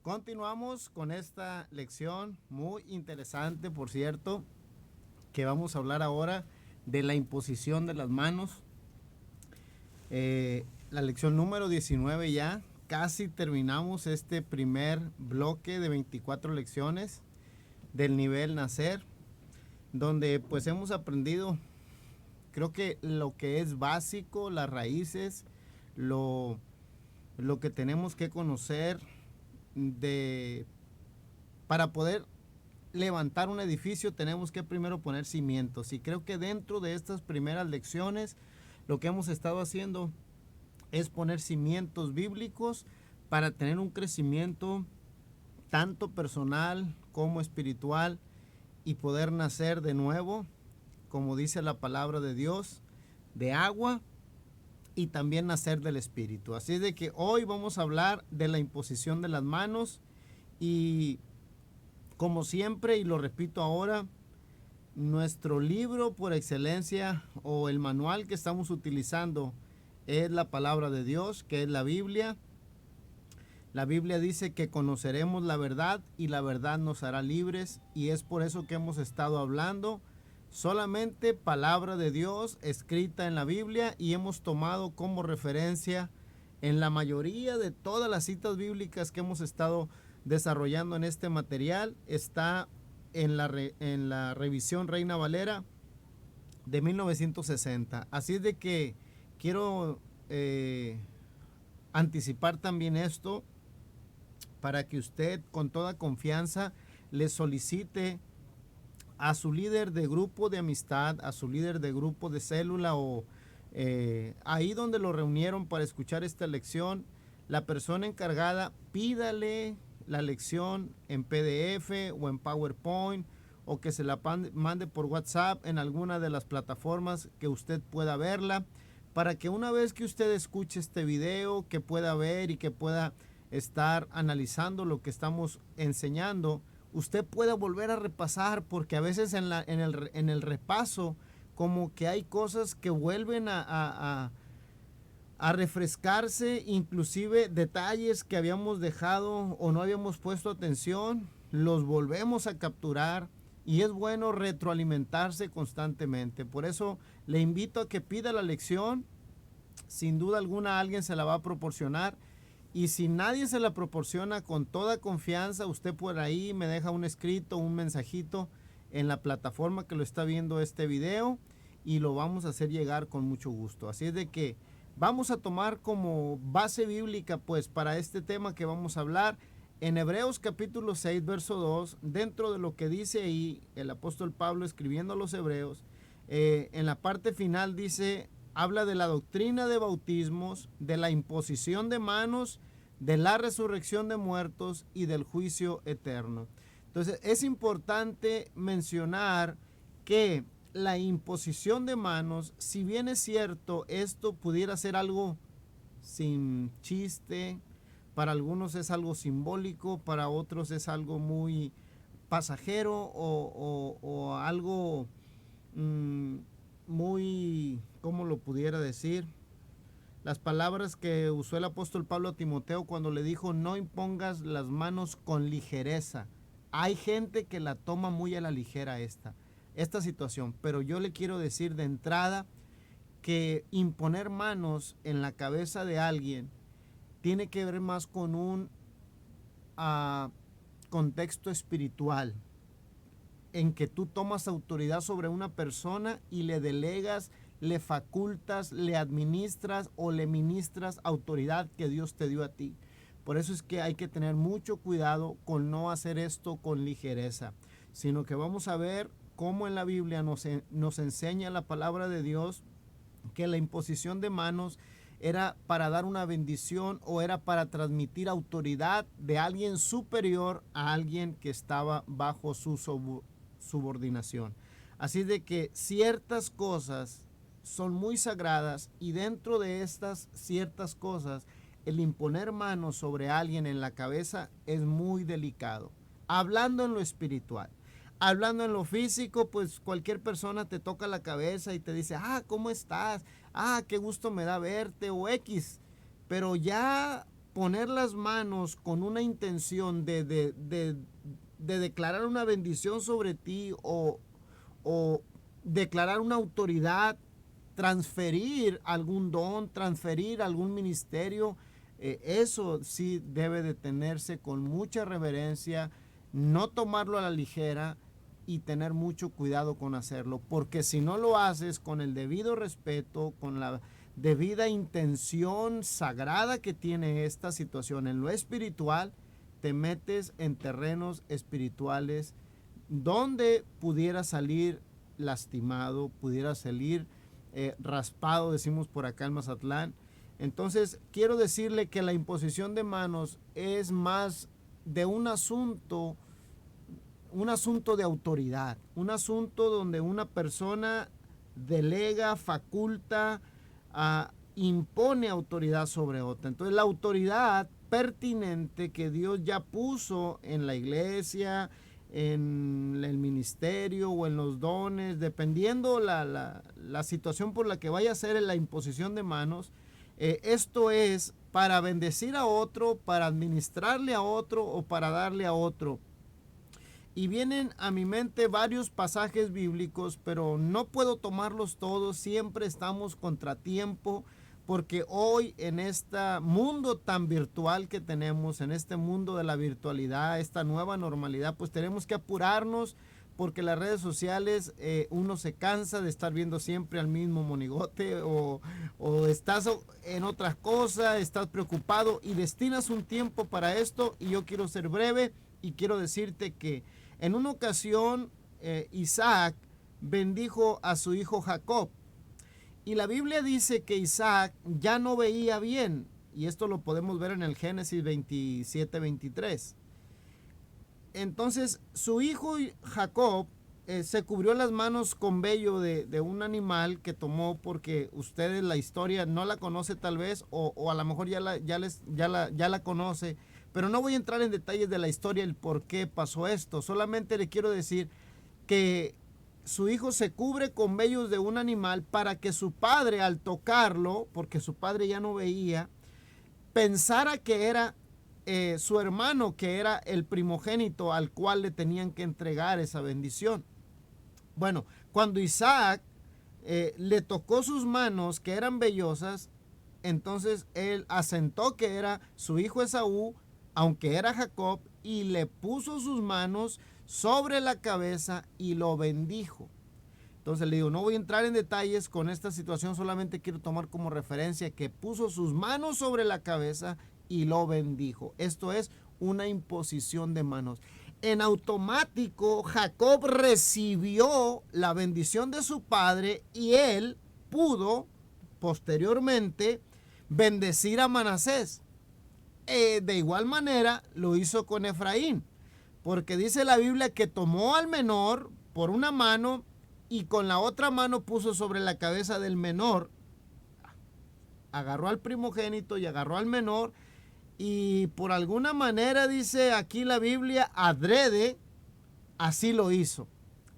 Continuamos con esta lección muy interesante, por cierto, que vamos a hablar ahora de la imposición de las manos. La lección número 19 ya. Casi terminamos este primer bloque de 24 lecciones del nivel nacer, donde pues hemos aprendido, creo que lo que es básico, las raíces, lo que tenemos que conocer de para poder levantar un edificio tenemos que primero poner cimientos, y creo que dentro de estas primeras lecciones lo que hemos estado haciendo es poner cimientos bíblicos para tener un crecimiento tanto personal como espiritual y poder nacer de nuevo, como dice la palabra de Dios, de agua y también nacer del Espíritu. Así de que hoy vamos a hablar de la imposición de las manos, y como siempre, y lo repito ahora, nuestro libro por excelencia o el manual que estamos utilizando es la palabra de Dios, que es la Biblia. La Biblia dice que conoceremos la verdad y la verdad nos hará libres, y es por eso que hemos estado hablando solamente palabra de Dios escrita en la Biblia, y hemos tomado como referencia en la mayoría de todas las citas bíblicas que hemos estado desarrollando en este material. Está en la revisión Reina Valera de 1960. Así es de que quiero anticipar también esto para que usted con toda confianza le solicite a su líder de grupo de amistad, a su líder de grupo de célula, o ahí donde lo reunieron para escuchar esta lección, la persona encargada, pídale la lección en PDF o en PowerPoint, o que se la mande por WhatsApp en alguna de las plataformas que usted pueda verla, para que una vez que usted escuche este video, que pueda ver y que pueda estar analizando lo que estamos enseñando, usted pueda volver a repasar, porque a veces en el repaso como que hay cosas que vuelven a refrescarse, inclusive detalles que habíamos dejado o no habíamos puesto atención, los volvemos a capturar, y es bueno retroalimentarse constantemente. Por eso le invito a que pida la lección. Sin duda alguna alguien se la va a proporcionar, y si nadie se la proporciona, con toda confianza usted por ahí me deja un escrito, un mensajito en la plataforma que lo está viendo este video, y lo vamos a hacer llegar con mucho gusto. Así es de que vamos a tomar como base bíblica pues para este tema que vamos a hablar en Hebreos capítulo 6 verso 2, dentro de lo que dice ahí el apóstol Pablo escribiendo a los hebreos. En la parte final dice, habla de la doctrina de bautismos, de la imposición de manos, de la resurrección de muertos y del juicio eterno. Entonces es importante mencionar que la imposición de manos, si bien es cierto, esto pudiera ser algo sin chiste, para algunos es algo simbólico, para otros es algo muy pasajero, o algo muy, ¿cómo lo pudiera decir? Las palabras que usó el apóstol Pablo a Timoteo cuando le dijo, no impongas las manos con ligereza. Hay gente que la toma muy a la ligera esta situación, pero yo le quiero decir de entrada que imponer manos en la cabeza de alguien tiene que ver más con un contexto espiritual, en que tú tomas autoridad sobre una persona y le delegas, le facultas, le administras o le ministras autoridad que Dios te dio a ti. Por eso es que hay que tener mucho cuidado con no hacer esto con ligereza, sino que vamos a ver cómo en la Biblia nos enseña la palabra de Dios que la imposición de manos era para dar una bendición, o era para transmitir autoridad de alguien superior a alguien que estaba bajo su subordinación. Así de que ciertas cosas son muy sagradas, y dentro de estas ciertas cosas el imponer manos sobre alguien en la cabeza es muy delicado. Hablando en lo espiritual. Hablando en lo físico, pues cualquier persona te toca la cabeza y te dice, ¿cómo estás? Qué gusto me da verte, o X. Pero ya poner las manos con una intención de declarar una bendición sobre ti o declarar una autoridad, transferir algún don, transferir algún ministerio, eso sí debe de tenerse con mucha reverencia, no tomarlo a la ligera y tener mucho cuidado con hacerlo, porque si no lo haces con el debido respeto, con la debida intención sagrada que tiene esta situación en lo espiritual, te metes en terrenos espirituales donde pudiera salir lastimado, pudiera salir raspado, decimos por acá en Mazatlán. Entonces, quiero decirle que la imposición de manos es más de un asunto de autoridad, un asunto donde una persona delega, faculta, impone autoridad sobre otra. Entonces, la autoridad pertinente que Dios ya puso en la iglesia, en el ministerio o en los dones, dependiendo la situación por la que vaya a ser la imposición de manos, esto es para bendecir a otro, para administrarle a otro o para darle a otro. Y vienen a mi mente varios pasajes bíblicos, pero no puedo tomarlos todos, siempre estamos contratiempo, porque hoy en este mundo tan virtual que tenemos, en este mundo de la virtualidad, esta nueva normalidad, pues tenemos que apurarnos, porque las redes sociales uno se cansa de estar viendo siempre al mismo monigote o estás en otras cosas, estás preocupado y destinas un tiempo para esto. Y yo quiero ser breve y quiero decirte que en una ocasión Isaac bendijo a su hijo Jacob. Y la Biblia dice que Isaac ya no veía bien. Y esto lo podemos ver en el Génesis 27-23. Entonces su hijo Jacob se cubrió las manos con vello de un animal que tomó, porque ustedes la historia no la conoce tal vez, o a lo mejor ya la conoce. Pero no voy a entrar en detalles de la historia, el por qué pasó esto. Solamente le quiero decir que su hijo se cubre con vellos de un animal para que su padre, al tocarlo, porque su padre ya no veía, pensara que era su hermano, que era el primogénito al cual le tenían que entregar esa bendición. Bueno, cuando Isaac le tocó sus manos, que eran vellosas, entonces él asentó que era su hijo Esaú, aunque era Jacob, y le puso sus manos sobre la cabeza y lo bendijo. Entonces le digo, no voy a entrar en detalles con esta situación, solamente quiero tomar como referencia que puso sus manos sobre la cabeza y lo bendijo. Esto es una imposición de manos. En automático, Jacob recibió la bendición de su padre y él pudo posteriormente bendecir a Manasés. De igual manera lo hizo con Efraín, porque dice la Biblia que tomó al menor por una mano y con la otra mano puso sobre la cabeza del menor, agarró al primogénito y agarró al menor, y por alguna manera dice aquí la Biblia, adrede, así lo hizo.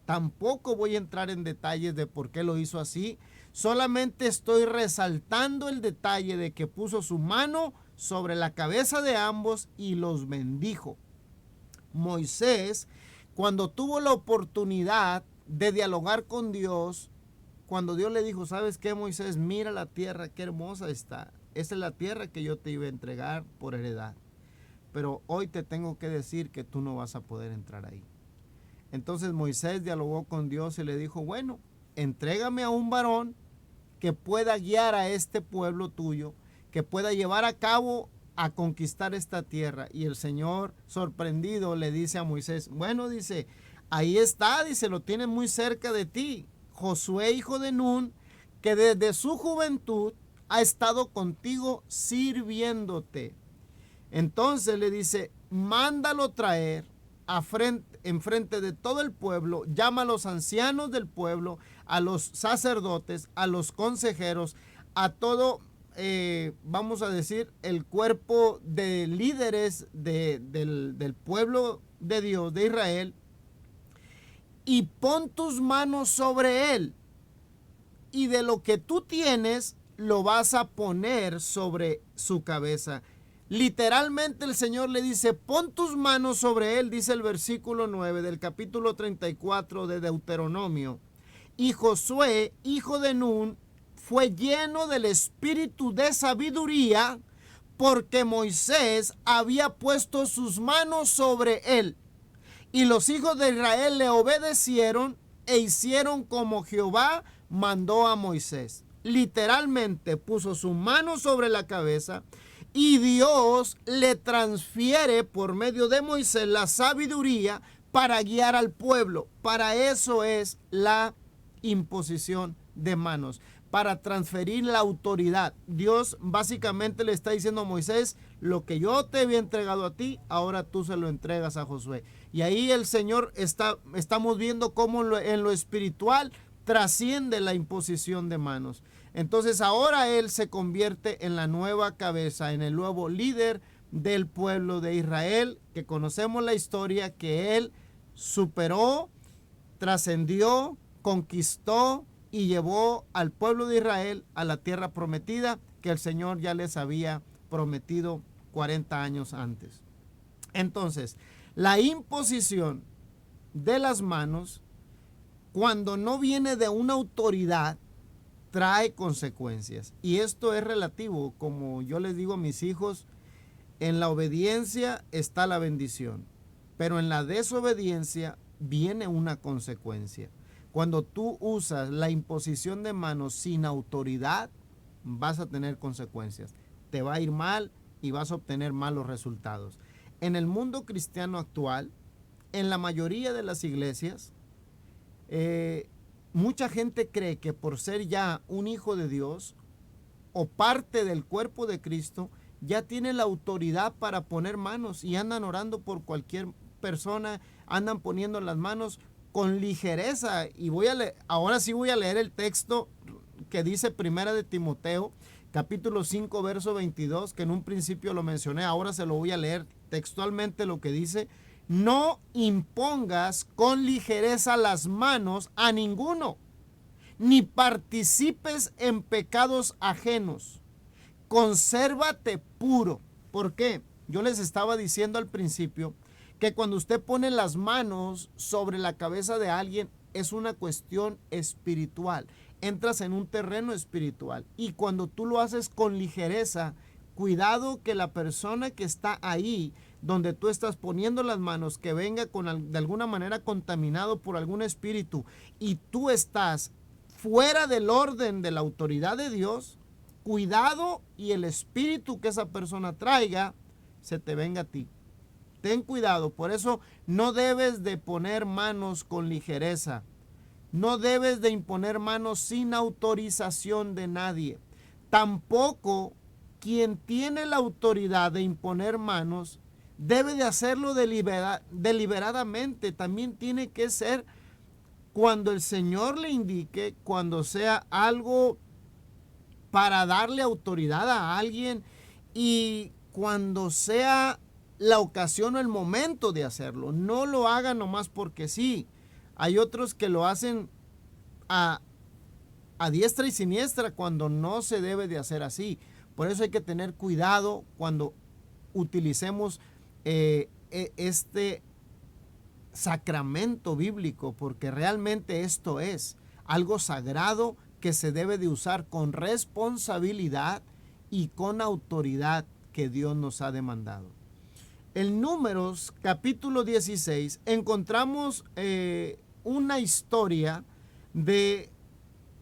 Tampoco voy a entrar en detalles de por qué lo hizo así, solamente estoy resaltando el detalle de que puso su mano sobre la cabeza de ambos y los bendijo. Moisés, cuando tuvo la oportunidad de dialogar con Dios, cuando Dios le dijo, ¿sabes qué, Moisés? Mira la tierra, qué hermosa está. Esa es la tierra que yo te iba a entregar por heredad. Pero hoy te tengo que decir que tú no vas a poder entrar ahí. Entonces Moisés dialogó con Dios y le dijo, bueno, entrégame a un varón que pueda guiar a este pueblo tuyo, que pueda llevar a cabo a conquistar esta tierra. Y el Señor, sorprendido, le dice a Moisés, bueno, dice, ahí está, dice, lo tienes muy cerca de ti, Josué, hijo de Nun, que desde su juventud ha estado contigo sirviéndote. Entonces le dice, mándalo traer en frente de todo el pueblo, llama a los ancianos del pueblo, a los sacerdotes, a los consejeros, a todo, vamos a decir, el cuerpo de líderes del pueblo de Dios, de Israel, y pon tus manos sobre él, y de lo que tú tienes lo vas a poner sobre su cabeza. Literalmente el Señor le dice, pon tus manos sobre él, dice el versículo 9 del capítulo 34 de Deuteronomio. Y Josué, hijo de Nun, fue lleno del espíritu de sabiduría, porque Moisés había puesto sus manos sobre él. Y los hijos de Israel le obedecieron e hicieron como Jehová mandó a Moisés. Literalmente puso su mano sobre la cabeza y Dios le transfiere por medio de Moisés la sabiduría para guiar al pueblo. Para eso es la imposición de manos, para transferir la autoridad. Dios básicamente le está diciendo a Moisés, lo que yo te había entregado a ti, ahora tú se lo entregas a Josué. Y ahí el Señor estamos viendo cómo en lo espiritual trasciende la imposición de manos. Entonces ahora Él se convierte en la nueva cabeza, en el nuevo líder del pueblo de Israel, que conocemos la historia que Él superó, trascendió, conquistó y llevó al pueblo de Israel a la tierra prometida que el Señor ya les había prometido 40 años antes. Entonces, la imposición de las manos, cuando no viene de una autoridad, trae consecuencias. Y esto es relativo, como yo les digo a mis hijos, en la obediencia está la bendición, pero en la desobediencia viene una consecuencia. Cuando tú usas la imposición de manos sin autoridad, vas a tener consecuencias. Te va a ir mal y vas a obtener malos resultados. En el mundo cristiano actual, en la mayoría de las iglesias, mucha gente cree que por ser ya un hijo de Dios o parte del cuerpo de Cristo, ya tiene la autoridad para poner manos y andan orando por cualquier persona, andan poniendo las manos con ligereza. Y ahora sí voy a leer el texto que dice Primera de Timoteo, capítulo 5, verso 22, que en un principio lo mencioné, ahora se lo voy a leer textualmente lo que dice: no impongas con ligereza las manos a ninguno, ni participes en pecados ajenos. Consérvate puro. ¿Por qué? Yo les estaba diciendo al principio que cuando usted pone las manos sobre la cabeza de alguien es una cuestión espiritual. Entras en un terreno espiritual. Y cuando tú lo haces con ligereza, cuidado que la persona que está ahí, donde tú estás poniendo las manos, que venga de alguna manera contaminado por algún espíritu y tú estás fuera del orden de la autoridad de Dios, cuidado y el espíritu que esa persona traiga se te venga a ti. Ten cuidado, por eso no debes de poner manos con ligereza. No debes de imponer manos sin autorización de nadie. Tampoco quien tiene la autoridad de imponer manos debe de hacerlo deliberadamente. También tiene que ser cuando el Señor le indique, cuando sea algo para darle autoridad a alguien y cuando sea la ocasión o el momento de hacerlo. No lo haga nomás porque sí. Hay otros que lo hacen a diestra y siniestra cuando no se debe de hacer así. Por eso hay que tener cuidado cuando utilicemos este sacramento bíblico, porque realmente esto es algo sagrado que se debe de usar con responsabilidad y con autoridad que Dios nos ha demandado. En Números capítulo 16 encontramos una historia de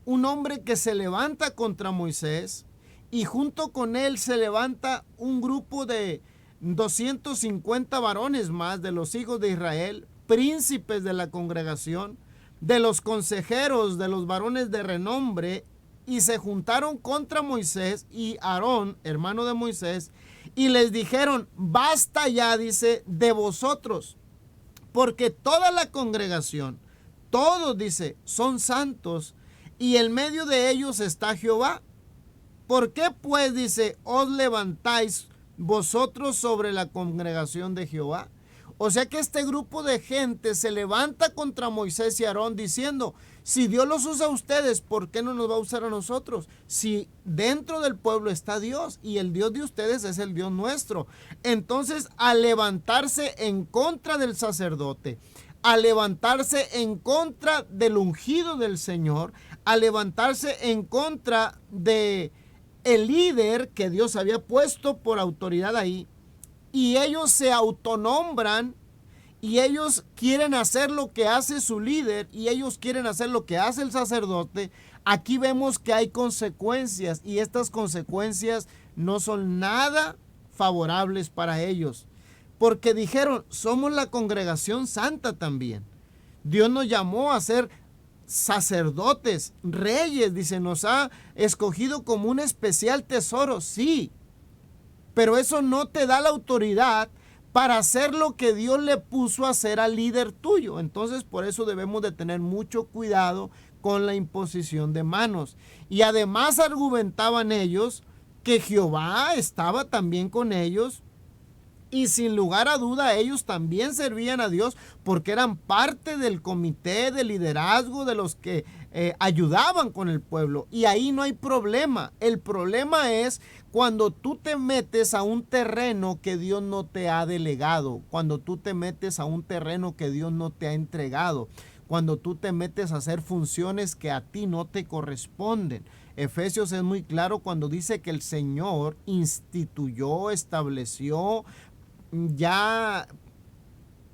un hombre que se levanta contra Moisés y junto con él se levanta un grupo de 250 varones más de los hijos de Israel, príncipes de la congregación, de los consejeros, de los varones de renombre, y se juntaron contra Moisés y Aarón, hermano de Moisés, y les dijeron: basta ya, dice, de vosotros, porque toda la congregación, todos, dice, son santos, y en medio de ellos está Jehová. ¿Por qué pues, dice, os levantáis vosotros sobre la congregación de Jehová? O sea que este grupo de gente se levanta contra Moisés y Aarón diciendo, si Dios los usa a ustedes, ¿por qué no nos va a usar a nosotros? Si dentro del pueblo está Dios y el Dios de ustedes es el Dios nuestro. Entonces, al levantarse en contra del sacerdote, al levantarse en contra del ungido del Señor, al levantarse en contra de el líder que Dios había puesto por autoridad ahí, y ellos se autonombran y ellos quieren hacer lo que hace su líder y ellos quieren hacer lo que hace el sacerdote, aquí vemos que hay consecuencias y estas consecuencias no son nada favorables para ellos. Porque dijeron, somos la congregación santa también. Dios nos llamó a ser sacerdotes, reyes, dice, nos ha escogido como un especial tesoro, sí. Pero eso no te da la autoridad para hacer lo que Dios le puso a hacer al líder tuyo. Entonces, por eso debemos de tener mucho cuidado con la imposición de manos. Y además argumentaban ellos que Jehová estaba también con ellos. Y sin lugar a duda ellos también servían a Dios porque eran parte del comité de liderazgo de los que ayudaban con el pueblo. Y ahí no hay problema. El problema es cuando tú te metes a un terreno que Dios no te ha delegado. Cuando tú te metes a un terreno que Dios no te ha entregado. Cuando tú te metes a hacer funciones que a ti no te corresponden. Efesios es muy claro cuando dice que el Señor instituyó, estableció, ya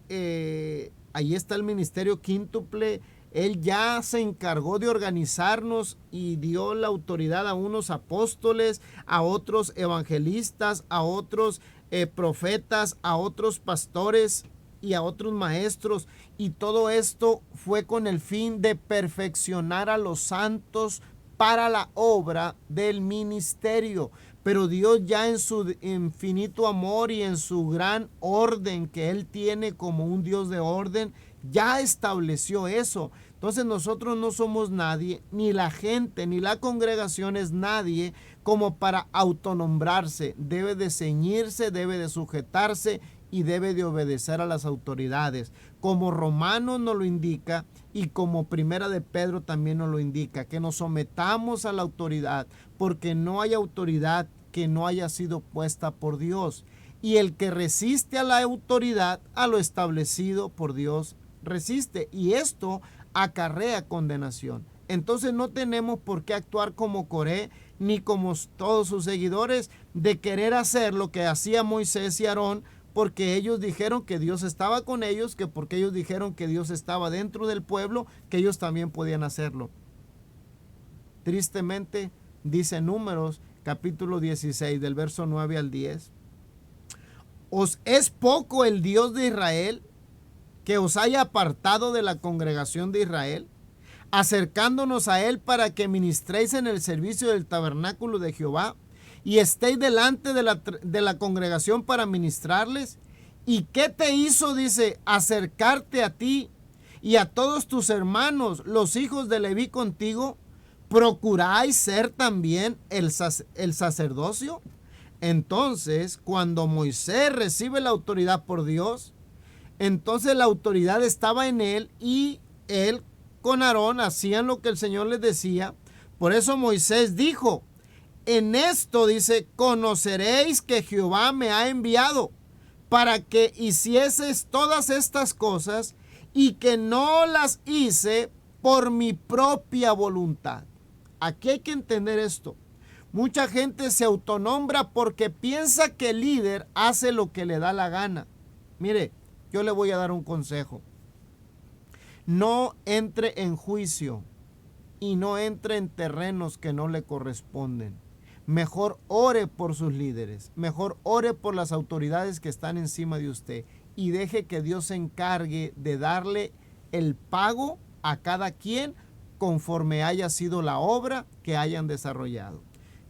ahí está el ministerio quíntuple. Él ya se encargó de organizarnos y dio la autoridad a unos apóstoles, a otros evangelistas, a otros profetas, a otros pastores y a otros maestros. Y todo esto fue con el fin de perfeccionar a los santos para la obra del ministerio. Pero Dios ya en su infinito amor y en su gran orden que Él tiene como un Dios de orden, ya estableció eso. Entonces nosotros no somos nadie, ni la gente, ni la congregación es nadie como para autonombrarse. Debe de ceñirse, debe de sujetarse y debe de obedecer a las autoridades. Como Romanos nos lo indica y como Primera de Pedro también nos lo indica, que nos sometamos a la autoridad, porque no hay autoridad que no haya sido puesta por Dios. Y el que resiste a la autoridad, a lo establecido por Dios, resiste. Y esto acarrea condenación. Entonces no tenemos por qué actuar como Coré, ni como todos sus seguidores, de querer hacer lo que hacía Moisés y Aarón, porque ellos dijeron que Dios estaba con ellos, que porque ellos dijeron que Dios estaba dentro del pueblo, que ellos también podían hacerlo. Tristemente, dice Números, capítulo 16, del verso 9 al 10. ¿Os es poco el Dios de Israel, que os haya apartado de la congregación de Israel, acercándonos a Él para que ministréis en el servicio del tabernáculo de Jehová, y estéis delante de la congregación para ministrarles? ¿Y qué te hizo, dice, acercarte a ti y a todos tus hermanos, los hijos de Leví contigo? ¿Procuráis ser también el sacerdocio? Entonces, cuando Moisés recibe la autoridad por Dios, entonces la autoridad estaba en él y él con Aarón hacían lo que el Señor les decía. Por eso Moisés dijo, en esto, dice, conoceréis que Jehová me ha enviado para que hicieses todas estas cosas y que no las hice por mi propia voluntad. Aquí hay que entender esto. Mucha gente se autonombra porque piensa que el líder hace lo que le da la gana. Mire, yo le voy a dar un consejo. No entre en juicio y no entre en terrenos que no le corresponden. Mejor ore por sus líderes, mejor ore por las autoridades que están encima de usted y deje que Dios se encargue de darle el pago a cada quien conforme haya sido la obra que hayan desarrollado.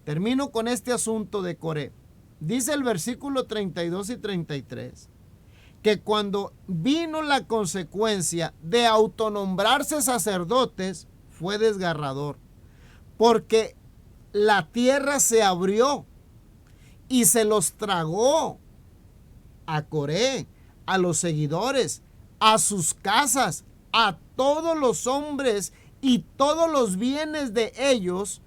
Termino con este asunto de Coré. Dice el versículo 32 y 33 que cuando vino la consecuencia de autonombrarse sacerdotes fue desgarrador, porque la tierra se abrió y se los tragó a Coré, a los seguidores, a sus casas, a todos los hombres y todos los bienes de ellos,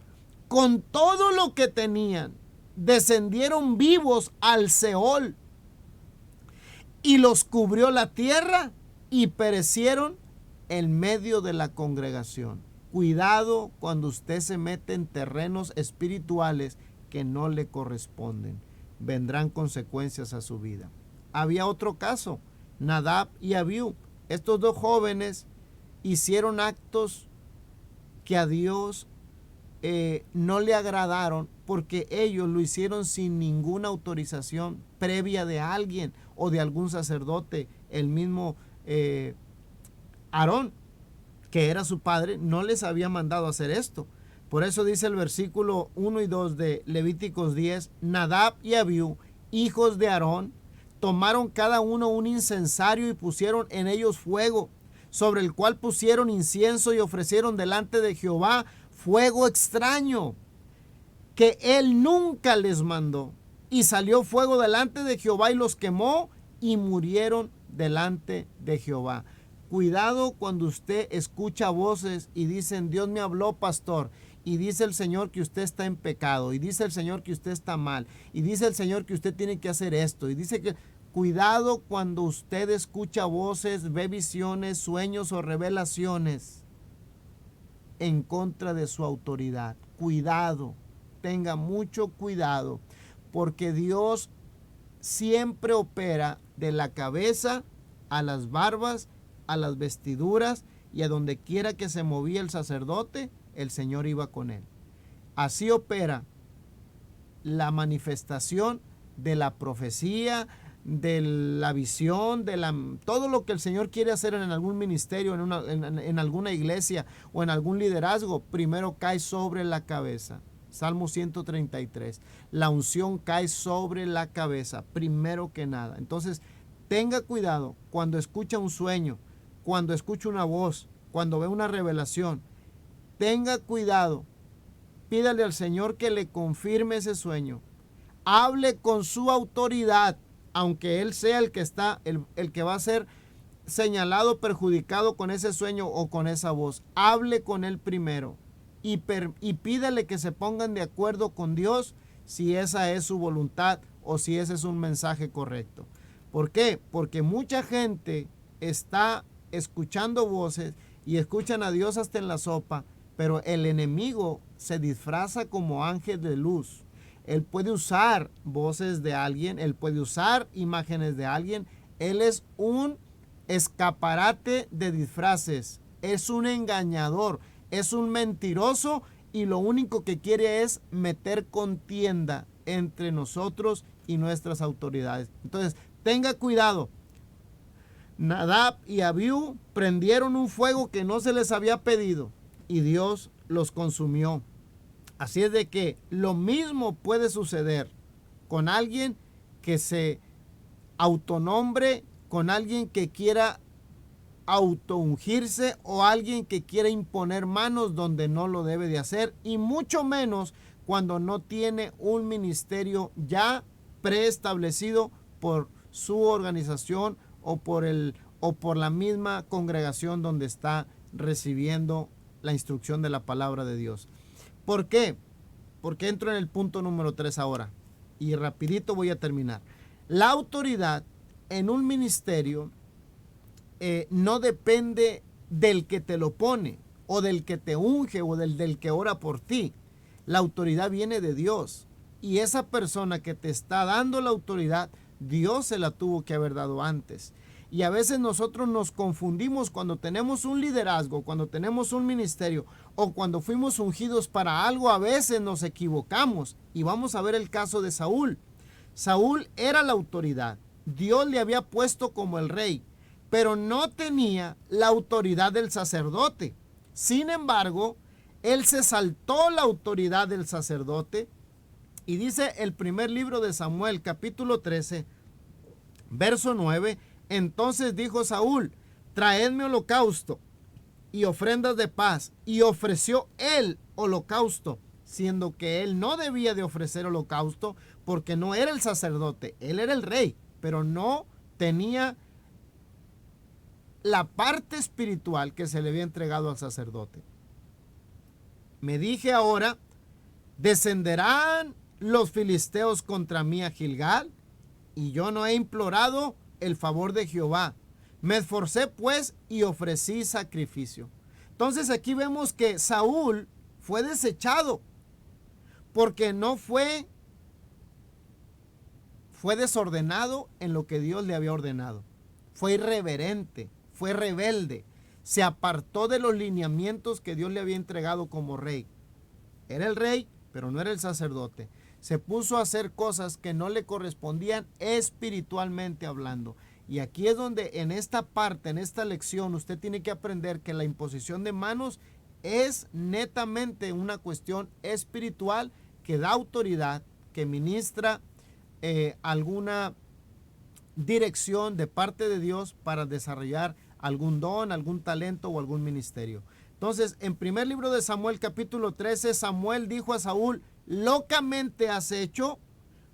con todo lo que tenían, descendieron vivos al Seol, y los cubrió la tierra y perecieron en medio de la congregación. Cuidado cuando usted se mete en terrenos espirituales que no le corresponden. Vendrán consecuencias a su vida. Había otro caso, Nadab y Abiú. Estos dos jóvenes hicieron actos que a Dios no le agradaron, porque ellos lo hicieron sin ninguna autorización previa de alguien o de algún sacerdote. El mismo Aarón, que era su padre, no les había mandado hacer esto. Por eso dice el versículo 1 y 2 de Levíticos 10, Nadab y Abiú, hijos de Aarón, tomaron cada uno un incensario y pusieron en ellos fuego, sobre el cual pusieron incienso y ofrecieron delante de Jehová fuego extraño, que él nunca les mandó. Y salió fuego delante de Jehová y los quemó, y murieron delante de Jehová. Cuidado cuando usted escucha voces y dicen, Dios me habló, pastor, y dice el Señor que usted está en pecado, y dice el Señor que usted está mal, y dice el Señor que usted tiene que hacer esto, y dice que... Cuidado cuando usted escucha voces, ve visiones, sueños o revelaciones en contra de su autoridad. Cuidado, tenga mucho cuidado, porque Dios siempre opera de la cabeza a las barbas, a las vestiduras, y a donde quiera que se movía el sacerdote, el Señor iba con él. Así opera la manifestación de la profecía, de la visión, todo lo que el Señor quiere hacer en algún ministerio, en alguna iglesia o en algún liderazgo. Primero cae sobre la cabeza. Salmo 133. La unción cae sobre la cabeza, primero que nada. Entonces, tenga cuidado cuando escucha un sueño, cuando escucha una voz, cuando ve una revelación. Tenga cuidado. Pídale al Señor que le confirme ese sueño. Hable con su autoridad, aunque él sea el que va a ser señalado, perjudicado con ese sueño o con esa voz. Hable con él primero y pídale que se pongan de acuerdo con Dios si esa es su voluntad o si ese es un mensaje correcto. ¿Por qué? Porque mucha gente está escuchando voces y escuchan a Dios hasta en la sopa, pero el enemigo se disfraza como ángel de luz. Él puede usar voces de alguien, él puede usar imágenes de alguien. Él es un escaparate de disfraces, es un engañador, es un mentiroso, y lo único que quiere es meter contienda entre nosotros y nuestras autoridades. Entonces, tenga cuidado. Nadab y Abiú prendieron un fuego que no se les había pedido y Dios los consumió. Así es de que lo mismo puede suceder con alguien que se autonombre, con alguien que quiera autoungirse o alguien que quiera imponer manos donde no lo debe de hacer, y mucho menos cuando no tiene un ministerio ya preestablecido por su organización o por la misma congregación donde está recibiendo la instrucción de la palabra de Dios. ¿Por qué? Porque entro en el punto número 3 ahora y rapidito voy a terminar. La autoridad en un ministerio no depende del que te lo pone o del que te unge o del que ora por ti. La autoridad viene de Dios, y esa persona que te está dando la autoridad, Dios se la tuvo que haber dado antes. Y a veces nosotros nos confundimos cuando tenemos un liderazgo, cuando tenemos un ministerio o cuando fuimos ungidos para algo. A veces nos equivocamos, y vamos a ver el caso de Saúl. Saúl era la autoridad. Dios le había puesto como el rey, pero no tenía la autoridad del sacerdote. Sin embargo, él se saltó la autoridad del sacerdote, y dice el primer libro de Samuel, capítulo 13, verso 9, entonces dijo Saúl, traedme holocausto y ofrendas de paz, y ofreció él holocausto, siendo que él no debía de ofrecer holocausto porque no era el sacerdote, él era el rey, pero no tenía la parte espiritual que se le había entregado al sacerdote. Me dije ahora, descenderán los filisteos contra mí a Gilgal, y yo no he implorado el favor de Jehová. Me esforcé pues y ofrecí sacrificio. Entonces aquí vemos que Saúl fue desechado porque no fue desordenado en lo que Dios le había ordenado. Fue irreverente, fue rebelde, se apartó de los lineamientos que Dios le había entregado como rey. Era el rey, pero no era el sacerdote. Se puso a hacer cosas que no le correspondían espiritualmente hablando. Y aquí es donde en esta parte, en esta lección, usted tiene que aprender que la imposición de manos es netamente una cuestión espiritual que da autoridad, que ministra alguna dirección de parte de Dios para desarrollar algún don, algún talento o algún ministerio. Entonces, en primer libro de Samuel, capítulo 13, Samuel dijo a Saúl: locamente has hecho,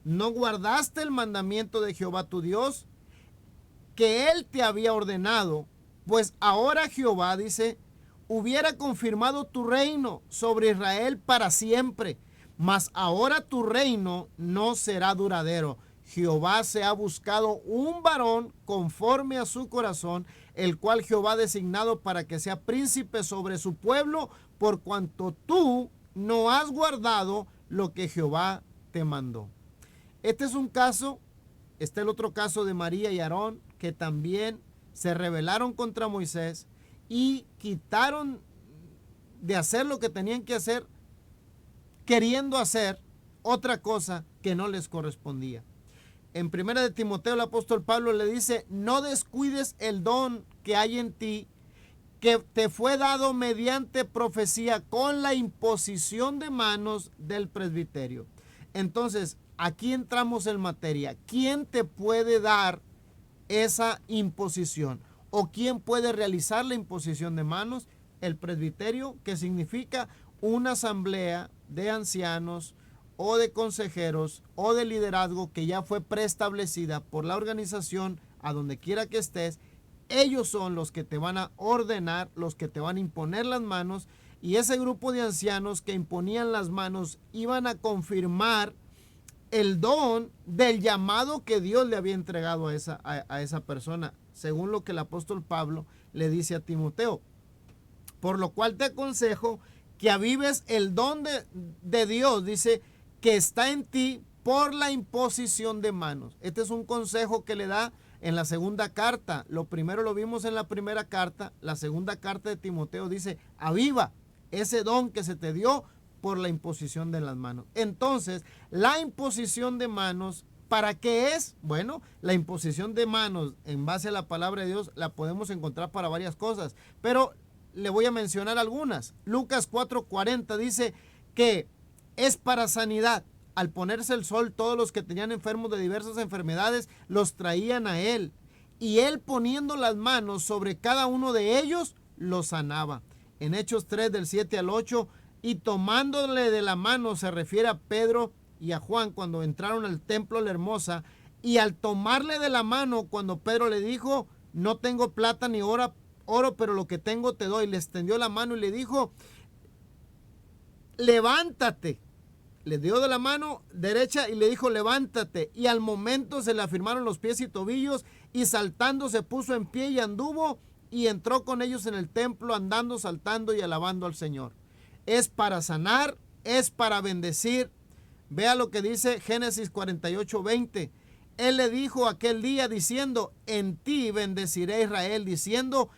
no guardaste el mandamiento de Jehová tu Dios, que él te había ordenado, pues ahora Jehová, dice, hubiera confirmado tu reino sobre Israel para siempre, mas ahora tu reino no será duradero. Jehová se ha buscado un varón conforme a su corazón, el cual Jehová ha designado para que sea príncipe sobre su pueblo, por cuanto tú no has guardado lo que Jehová te mandó. Este es un caso. Está el otro caso de María y Aarón, que también se rebelaron contra Moisés y quitaron de hacer lo que tenían que hacer, queriendo hacer otra cosa que no les correspondía. En 1 de Timoteo, el apóstol Pablo le dice: no descuides el don que hay en ti, que te fue dado mediante profecía con la imposición de manos del presbiterio. Entonces, aquí entramos en materia. ¿Quién te puede dar esa imposición? ¿O quién puede realizar la imposición de manos? El presbiterio, que significa una asamblea de ancianos o de consejeros o de liderazgo que ya fue preestablecida por la organización a donde quiera que estés. Ellos son los que te van a ordenar, los que te van a imponer las manos, y ese grupo de ancianos que imponían las manos iban a confirmar el don del llamado que Dios le había entregado a esa persona, según lo que el apóstol Pablo le dice a Timoteo. Por lo cual te aconsejo que avives el don de Dios, dice, que está en ti por la imposición de manos. Este es un consejo que le da en la segunda carta. Lo primero lo vimos en la primera carta. La segunda carta de Timoteo dice: aviva ese don que se te dio por la imposición de las manos. Entonces, la imposición de manos, ¿para qué es? Bueno, la imposición de manos en base a la palabra de Dios la podemos encontrar para varias cosas, pero le voy a mencionar algunas. Lucas 4:40 dice que es para sanidad. Al ponerse el sol, todos los que tenían enfermos de diversas enfermedades los traían a él, y él, poniendo las manos sobre cada uno de ellos, los sanaba. En Hechos 3, del 7 al 8, y tomándole de la mano, se refiere a Pedro y a Juan cuando entraron al templo La Hermosa, y al tomarle de la mano, cuando Pedro le dijo: no tengo plata ni oro, pero lo que tengo te doy, le extendió la mano y le dijo: levántate. Le dio de la mano derecha y le dijo: levántate. Y al momento se le afirmaron los pies y tobillos, y saltando se puso en pie y anduvo, y entró con ellos en el templo, andando, saltando y alabando al Señor. Es para sanar, es para bendecir. Vea lo que dice Génesis 48:20. Él le dijo aquel día diciendo: en ti bendeciré Israel, diciendo: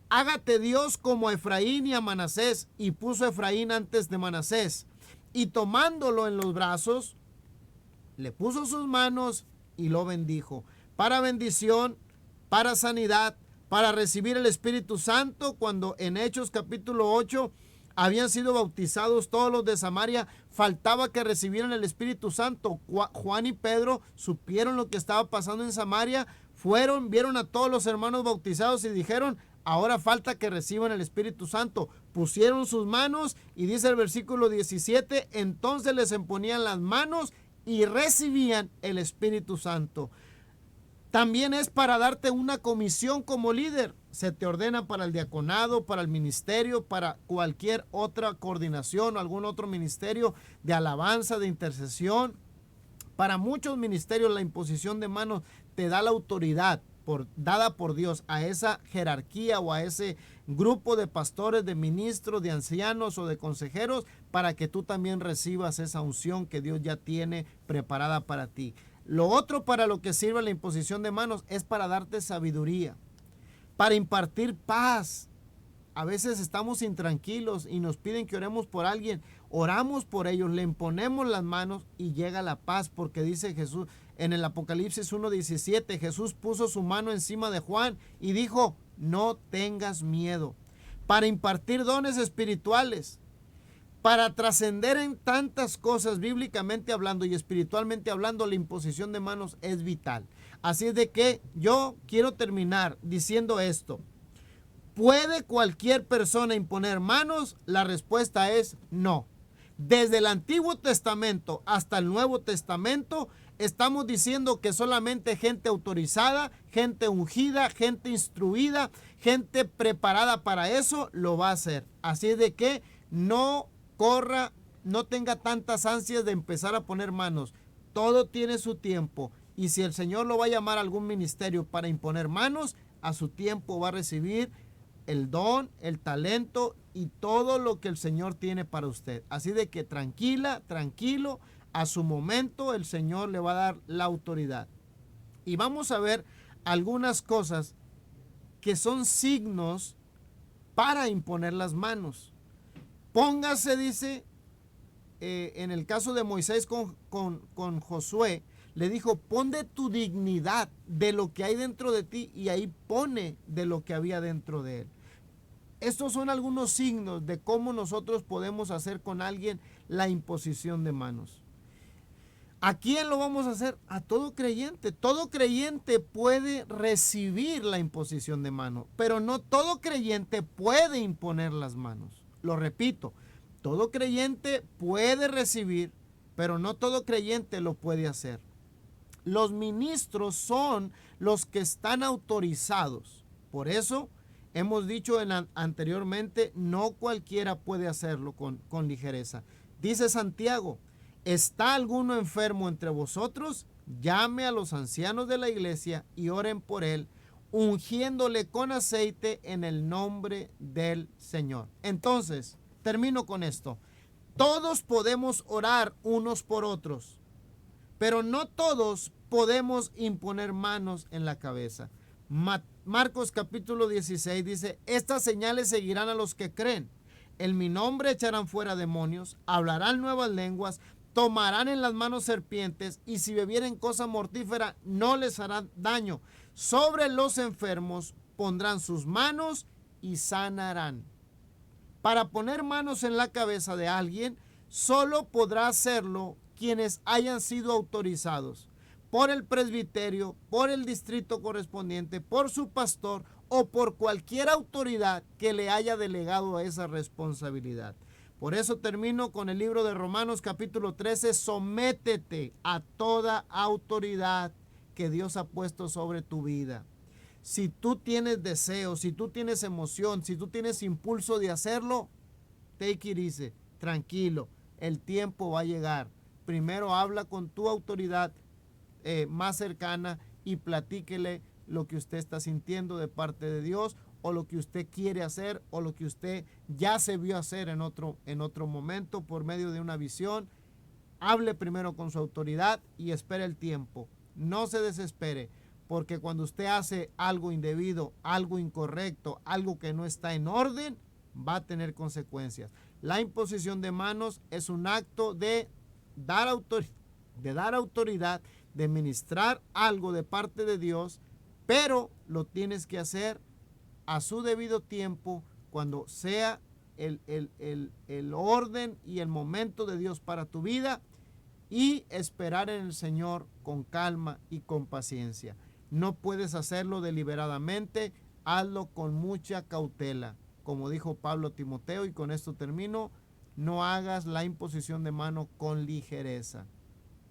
hágate Dios como a Efraín y a Manasés. Y puso a Efraín antes de Manasés. Y tomándolo en los brazos, le puso sus manos y lo bendijo. Para bendición, para sanidad, para recibir el Espíritu Santo. Cuando en Hechos capítulo 8 habían sido bautizados todos los de Samaria, faltaba que recibieran el Espíritu Santo. Juan y Pedro supieron lo que estaba pasando en Samaria, fueron, vieron a todos los hermanos bautizados y dijeron: ahora falta que reciban el Espíritu Santo. Pusieron sus manos y dice el versículo 17, entonces les imponían las manos y recibían el Espíritu Santo. También es para darte una comisión como líder. Se te ordena para el diaconado, para el ministerio, para cualquier otra coordinación o algún otro ministerio de alabanza, de intercesión. Para muchos ministerios la imposición de manos te da la autoridad dada por Dios a esa jerarquía o a ese grupo de pastores, de ministros, de ancianos o de consejeros, para que tú también recibas esa unción que Dios ya tiene preparada para ti. Lo otro para lo que sirve la imposición de manos es para darte sabiduría, para impartir paz. A veces estamos intranquilos y nos piden que oremos por alguien. Oramos por ellos, le imponemos las manos y llega la paz, porque dice Jesús en el Apocalipsis 1:17, Jesús puso su mano encima de Juan y dijo: no tengas miedo. Para impartir dones espirituales, para trascender en tantas cosas, bíblicamente hablando y espiritualmente hablando, la imposición de manos es vital. Así es de que yo quiero terminar diciendo esto. ¿Puede cualquier persona imponer manos? La respuesta es no. Desde el Antiguo Testamento hasta el Nuevo Testamento estamos diciendo que solamente gente autorizada, gente ungida, gente instruida, gente preparada para eso lo va a hacer. Así es de que no corra, no tenga tantas ansias de empezar a poner manos. Todo tiene su tiempo, y si el Señor lo va a llamar a algún ministerio para imponer manos, a su tiempo va a recibir el don, el talento y todo lo que el Señor tiene para usted. Así de que tranquila, tranquilo, a su momento el Señor le va a dar la autoridad. Y vamos a ver algunas cosas que son signos para imponer las manos. Póngase, dice, en el caso de Moisés con Josué, le dijo: pon de tu dignidad, de lo que hay dentro de ti, y ahí pone de lo que había dentro de él. Estos son algunos signos de cómo nosotros podemos hacer con alguien la imposición de manos. ¿A quién lo vamos a hacer? A todo creyente. Todo creyente puede recibir la imposición de manos, pero no todo creyente puede imponer las manos. Lo repito, todo creyente puede recibir, pero no todo creyente lo puede hacer. Los ministros son los que están autorizados. Por eso hemos dicho anteriormente, no cualquiera puede hacerlo con ligereza. Dice Santiago: ¿está alguno enfermo entre vosotros? Llame a los ancianos de la iglesia y oren por él, ungiéndole con aceite en el nombre del Señor. Entonces, termino con esto. Todos podemos orar unos por otros, pero no todos podemos imponer manos en la cabeza. Marcos capítulo 16 dice: estas señales seguirán a los que creen. En mi nombre echarán fuera demonios, hablarán nuevas lenguas, tomarán en las manos serpientes, y si bebieren cosa mortífera no les hará daño. Sobre los enfermos pondrán sus manos y sanarán. Para poner manos en la cabeza de alguien, solo podrá hacerlo quienes hayan sido autorizados por el presbiterio, por el distrito correspondiente, por su pastor o por cualquier autoridad que le haya delegado esa responsabilidad. Por eso termino con el libro de Romanos capítulo 13. Sométete a toda autoridad que Dios ha puesto sobre tu vida. Si tú tienes deseo, si tú tienes emoción, si tú tienes impulso de hacerlo, take it easy, tranquilo, el tiempo va a llegar. Primero habla con tu autoridad más cercana y platíquele lo que usted está sintiendo de parte de Dios, o lo que usted quiere hacer, o lo que usted ya se vio hacer en otro momento por medio de una visión. Hable primero con su autoridad y espere el tiempo. No se desespere, porque cuando usted hace algo indebido, algo incorrecto, algo que no está en orden, va a tener consecuencias. La imposición de manos es un acto de dar autoridad, de ministrar algo de parte de Dios, pero lo tienes que hacer a su debido tiempo, cuando sea el orden y el momento de Dios para tu vida, y esperar en el Señor con calma y con paciencia. No puedes hacerlo deliberadamente, hazlo con mucha cautela. Como dijo Pablo a Timoteo, y con esto termino: no hagas la imposición de mano con ligereza.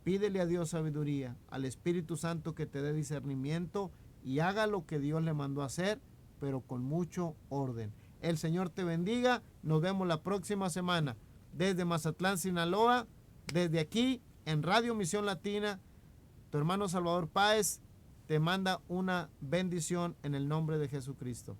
Pídele a Dios sabiduría, al Espíritu Santo que te dé discernimiento y haga lo que Dios le mandó a hacer, pero con mucho orden. El Señor te bendiga. Nos vemos la próxima semana. Desde Mazatlán, Sinaloa, desde aquí en Radio Misión Latina, tu hermano Salvador Páez te manda una bendición en el nombre de Jesucristo.